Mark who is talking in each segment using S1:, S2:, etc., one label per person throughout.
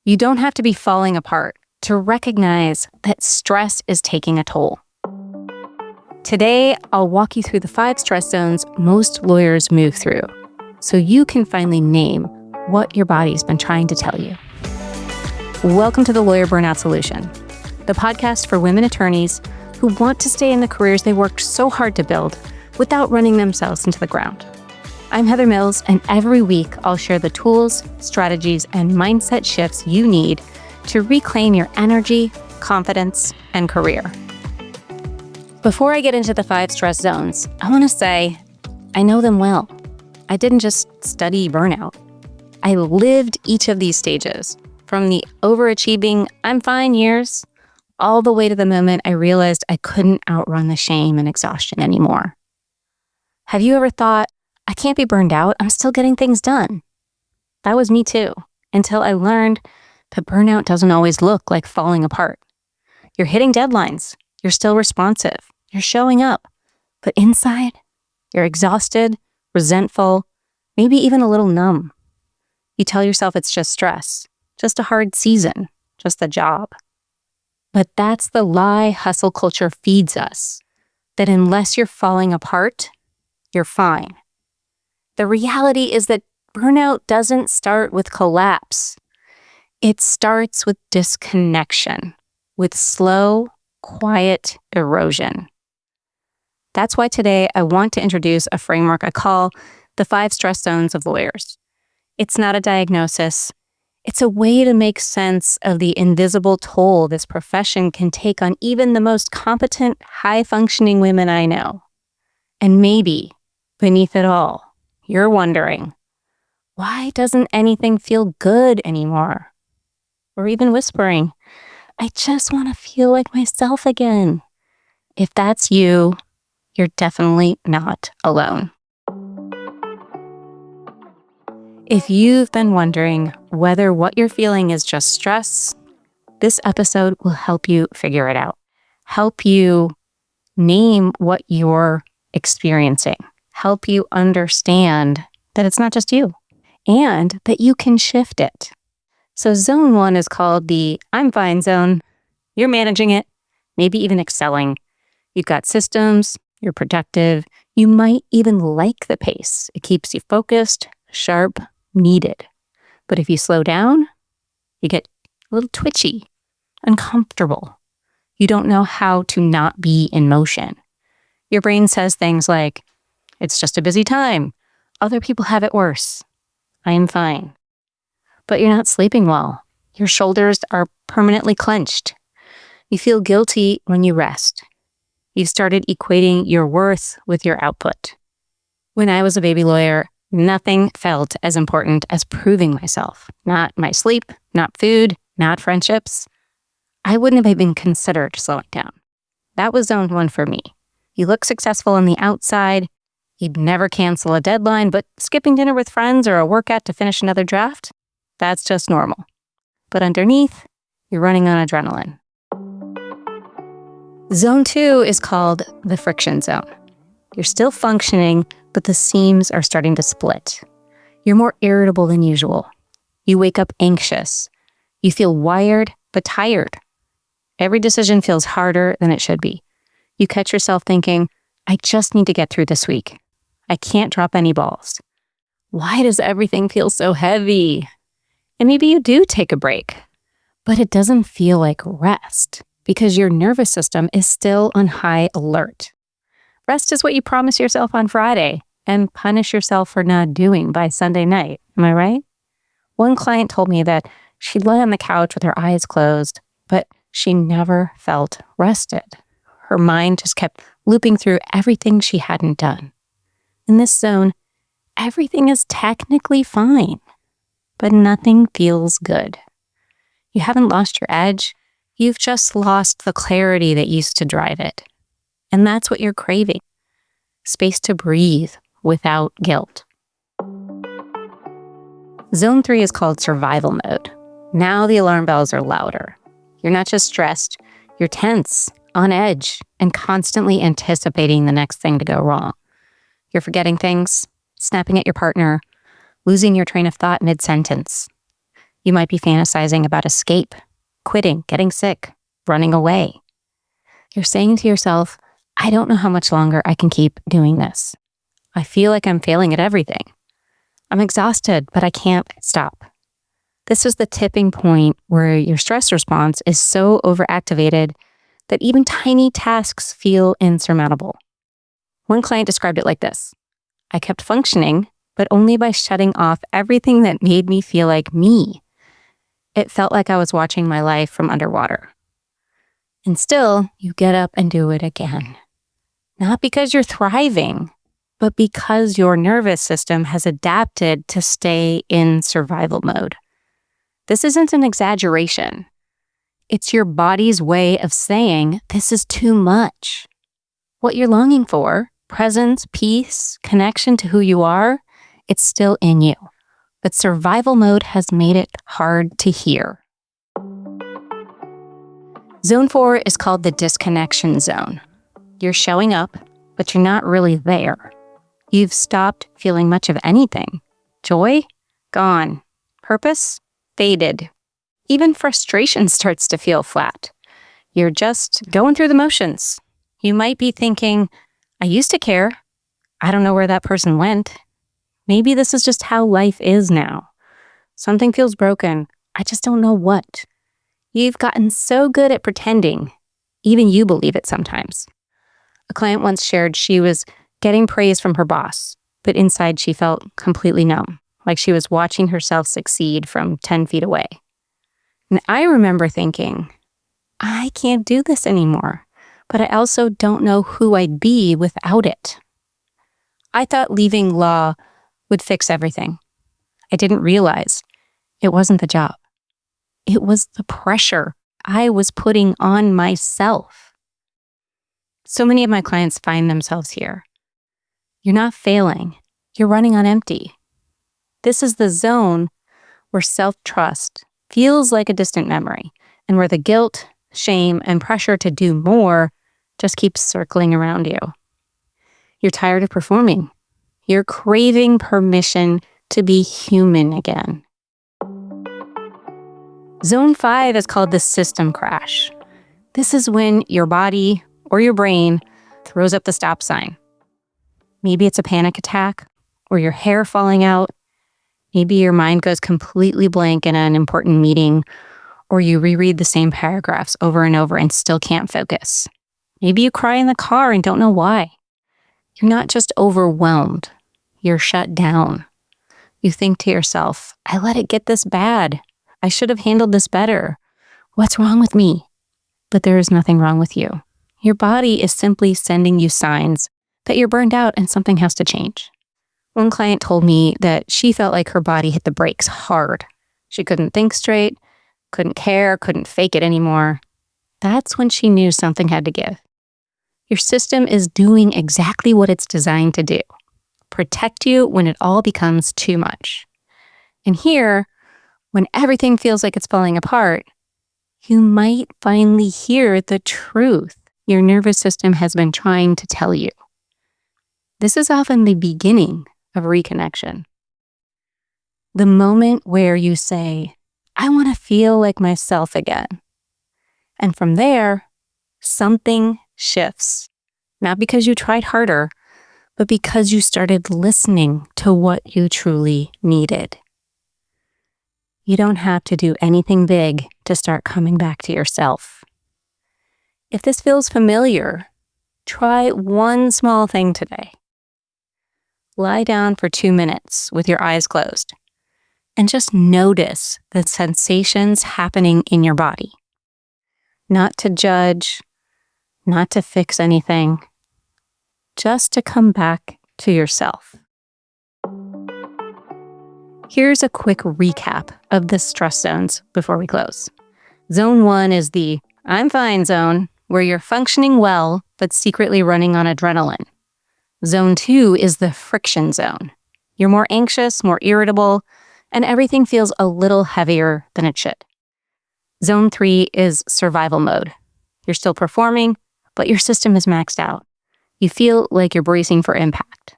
S1: You don't have to be falling apart to recognize that stress is taking a toll. Today, I'll walk you through the 5 stress zones most lawyers move through, so you can finally name what your body's been trying to tell you. Welcome to the Lawyer Burnout Solution, the podcast for women attorneys who want to stay in the careers they worked so hard to build without running themselves into the ground. I'm Heather Mills, and every week I'll share the tools, strategies, and mindset shifts you need to reclaim your energy, confidence, and career. Before I get into the 5 stress zones, I want to say I know them well. I didn't just study burnout. I lived each of these stages, from the overachieving I'm fine years, all the way to the moment I realized I couldn't outrun the shame and exhaustion anymore. Have you ever thought, I can't be burned out, I'm still getting things done? That was me too, until I learned that burnout doesn't always look like falling apart. You're hitting deadlines, you're still responsive, you're showing up, but inside, you're exhausted, resentful, maybe even a little numb. You tell yourself it's just stress, just a hard season, just the job. But that's the lie hustle culture feeds us, that unless you're falling apart, you're fine. The reality is that burnout doesn't start with collapse. It starts with disconnection, with slow, quiet erosion. That's why today I want to introduce a framework I call the 5 stress zones of lawyers. It's not a diagnosis. It's a way to make sense of the invisible toll this profession can take on even the most competent, high-functioning women I know. And maybe, beneath it all, you're wondering, why doesn't anything feel good anymore? Or even whispering, I just want to feel like myself again. If that's you, you're definitely not alone. If you've been wondering whether what you're feeling is just stress, this episode will help you figure it out. Help you name what you're experiencing. Help you understand that it's not just you and that you can shift it. So zone 1 is called the I'm fine zone. You're managing it, maybe even excelling. You've got systems, you're productive. You might even like the pace. It keeps you focused, sharp, needed. But if you slow down, you get a little twitchy, uncomfortable. You don't know how to not be in motion. Your brain says things like, it's just a busy time. Other people have it worse. I am fine. But you're not sleeping well. Your shoulders are permanently clenched. You feel guilty when you rest. You've started equating your worth with your output. When I was a baby lawyer, nothing felt as important as proving myself. Not my sleep, not food, not friendships. I wouldn't have even considered slowing down. That was zone 1 for me. You look successful on the outside. You'd never cancel a deadline, but skipping dinner with friends or a workout to finish another draft, that's just normal. But underneath, you're running on adrenaline. Zone 2 is called the friction zone. You're still functioning, but the seams are starting to split. You're more irritable than usual. You wake up anxious. You feel wired, but tired. Every decision feels harder than it should be. You catch yourself thinking, I just need to get through this week. I can't drop any balls. Why does everything feel so heavy? And maybe you do take a break, but it doesn't feel like rest because your nervous system is still on high alert. Rest is what you promise yourself on Friday and punish yourself for not doing by Sunday night. Am I right? One client told me that she lay on the couch with her eyes closed, but she never felt rested. Her mind just kept looping through everything she hadn't done. In this zone, everything is technically fine, but nothing feels good. You haven't lost your edge. You've just lost the clarity that used to drive it. And that's what you're craving. Space to breathe without guilt. Zone 3 is called survival mode. Now the alarm bells are louder. You're not just stressed, you're tense, on edge, and constantly anticipating the next thing to go wrong. You're forgetting things, snapping at your partner, losing your train of thought mid-sentence. You might be fantasizing about escape, quitting, getting sick, running away. You're saying to yourself, I don't know how much longer I can keep doing this. I feel like I'm failing at everything. I'm exhausted, but I can't stop. This is the tipping point where your stress response is so overactivated that even tiny tasks feel insurmountable. One client described it like this: I kept functioning, but only by shutting off everything that made me feel like me. It felt like I was watching my life from underwater. And still, you get up and do it again. Not because you're thriving, but because your nervous system has adapted to stay in survival mode. This isn't an exaggeration. It's your body's way of saying, this is too much. What you're longing for, presence, peace, connection to who you are, it's still in you. But survival mode has made it hard to hear. Zone 4 is called the disconnection zone. You're showing up, but you're not really there. You've stopped feeling much of anything. Joy? Gone. Purpose? Faded. Even frustration starts to feel flat. You're just going through the motions. You might be thinking, I used to care. I don't know where that person went. Maybe this is just how life is now. Something feels broken. I just don't know what. You've gotten so good at pretending. Even you believe it sometimes. A client once shared she was getting praise from her boss, but inside she felt completely numb, like she was watching herself succeed from 10 feet away. And I remember thinking, I can't do this anymore, but I also don't know who I'd be without it. I thought leaving law would fix everything. I didn't realize it wasn't the job. It was the pressure I was putting on myself. So many of my clients find themselves here. You're not failing. You're running on empty. This is the zone where self-trust feels like a distant memory, and where the guilt, shame, and pressure to do more just keeps circling around you. You're tired of performing. You're craving permission to be human again. Zone 5 is called the system crash. This is when your body or your brain throws up the stop sign. Maybe it's a panic attack, or your hair falling out. Maybe your mind goes completely blank in an important meeting, or you reread the same paragraphs over and over and still can't focus. Maybe you cry in the car and don't know why. You're not just overwhelmed. You're shut down. You think to yourself, I let it get this bad. I should have handled this better. What's wrong with me? But there is nothing wrong with you. Your body is simply sending you signs that you're burned out and something has to change. One client told me that she felt like her body hit the brakes hard. She couldn't think straight, couldn't care, couldn't fake it anymore. That's when she knew something had to give. Your system is doing exactly what it's designed to do: protect you when it all becomes too much. And here, when everything feels like it's falling apart, you might finally hear the truth your nervous system has been trying to tell you. This is often the beginning of reconnection. The moment where you say, I want to feel like myself again. And from there, something shifts. Not because you tried harder, but because you started listening to what you truly needed. You don't have to do anything big to start coming back to yourself. If this feels familiar, try one small thing today. Lie down for 2 minutes with your eyes closed and just notice the sensations happening in your body. Not to judge, not to fix anything, just to come back to yourself. Here's a quick recap of the stress zones before we close. Zone 1 is the I'm fine zone, where you're functioning well, but secretly running on adrenaline. Zone 2 is the friction zone. You're more anxious, more irritable, and everything feels a little heavier than it should. Zone 3 is survival mode. You're still performing, but your system is maxed out. You feel like you're bracing for impact.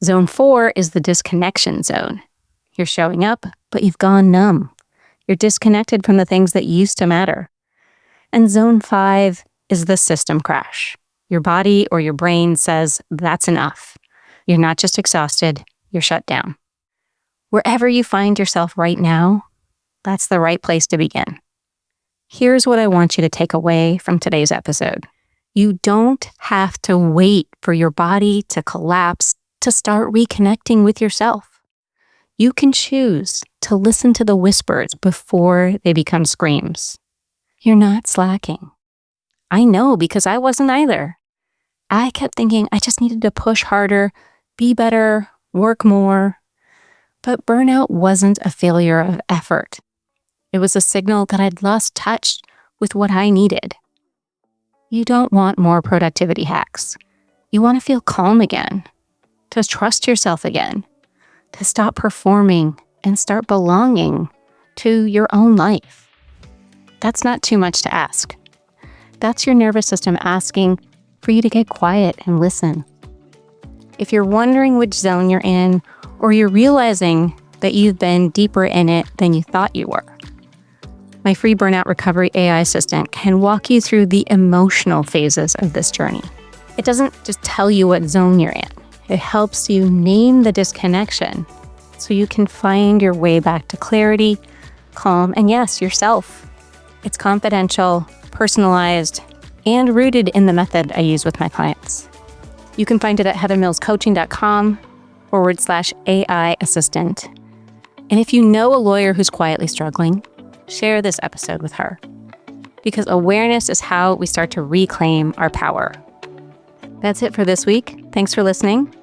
S1: Zone 4 is the disconnection zone. You're showing up, but you've gone numb. You're disconnected from the things that used to matter. And zone 5 is the system crash. Your body or your brain says, that's enough. You're not just exhausted, you're shut down. Wherever you find yourself right now, that's the right place to begin. Here's what I want you to take away from today's episode. You don't have to wait for your body to collapse to start reconnecting with yourself. You can choose to listen to the whispers before they become screams. You're not slacking. I know, because I wasn't either. I kept thinking I just needed to push harder, be better, work more. But burnout wasn't a failure of effort. It was a signal that I'd lost touch with what I needed. You don't want more productivity hacks. You want to feel calm again, to trust yourself again, to stop performing and start belonging to your own life. That's not too much to ask. That's your nervous system asking for you to get quiet and listen. If you're wondering which zone you're in, or you're realizing that you've been deeper in it than you thought you were, my free burnout recovery AI assistant can walk you through the emotional phases of this journey. It doesn't just tell you what zone you're in. It helps you name the disconnection so you can find your way back to clarity, calm, and yes, yourself. It's confidential, personalized, and rooted in the method I use with my clients. You can find it at heathermillscoaching.com/AI assistant. And if you know a lawyer who's quietly struggling, share this episode with her, because awareness is how we start to reclaim our power. That's it for this week. Thanks for listening.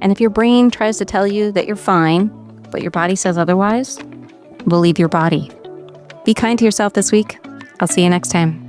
S1: And if your brain tries to tell you that you're fine, but your body says otherwise, believe your body. Be kind to yourself this week. I'll see you next time.